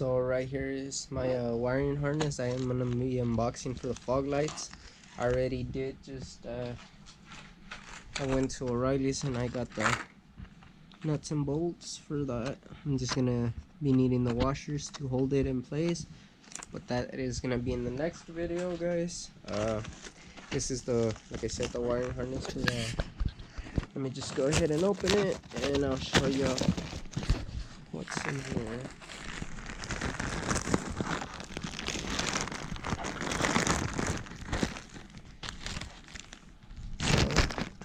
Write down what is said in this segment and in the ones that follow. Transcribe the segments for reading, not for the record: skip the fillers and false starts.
So right here is my wiring harness. I am gonna be unboxing for the fog lights. I already did just I went to O'Reilly's and I got the nuts and bolts for that. I'm just gonna be needing the washers to hold it in place, but that is gonna be in the next video, guys. This is the, like I said, the wiring harness for the. Let me just go ahead and open it and I'll show you what's in here.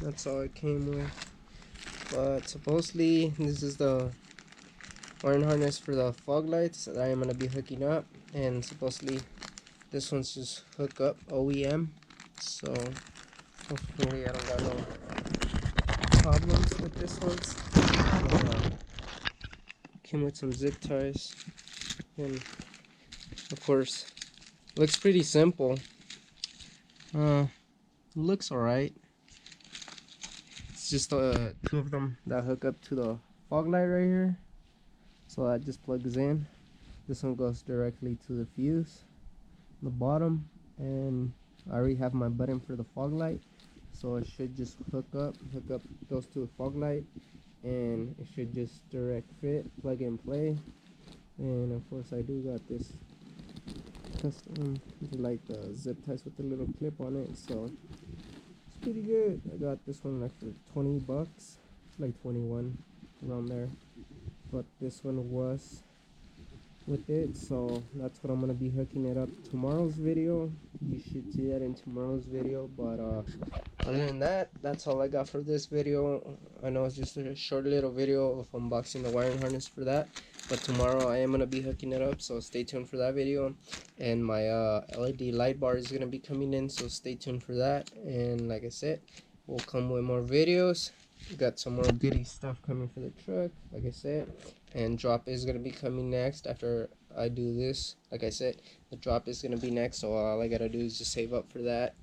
That's all it came with, but supposedly this is the wiring harness for the fog lights that I am going to be hooking up, and supposedly this one's just hook up OEM, so hopefully I don't got no problems with this one. Came with some zip ties, and of course looks pretty simple. Looks alright. It's just two of them that hook up to the fog light right here, so that just plugs in. This one goes directly to the fuse, the bottom, and I already have my button for the fog light, so it should just hook up those to the fog light, and it should just direct fit, plug and play. And of course I do got this custom, like the zip ties with the little clip on it, so pretty good. I got this one like for 20 bucks, like 21 around there, but this one was with it, so that's what I'm gonna be hooking it up tomorrow's video. You should see that in tomorrow's video, but other than that, that's all I got for this video. I know it's just a short little video of unboxing the wiring harness for that, but tomorrow I am gonna be hooking it up, so stay tuned for that video. And my LED light bar is gonna be coming in, so stay tuned for that. And like I said, we'll come with more videos. Got some more goodie stuff coming for the truck, like I said, and drop is gonna be coming next after I do this. Like I said, the drop is gonna be next, so all I gotta do is just save up for that,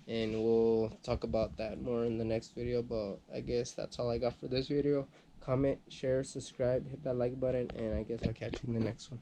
and we'll talk about that more in the next video. But I guess that's all I got for this video. Comment, share, subscribe, hit that like button, and I guess I'll catch you in the next one.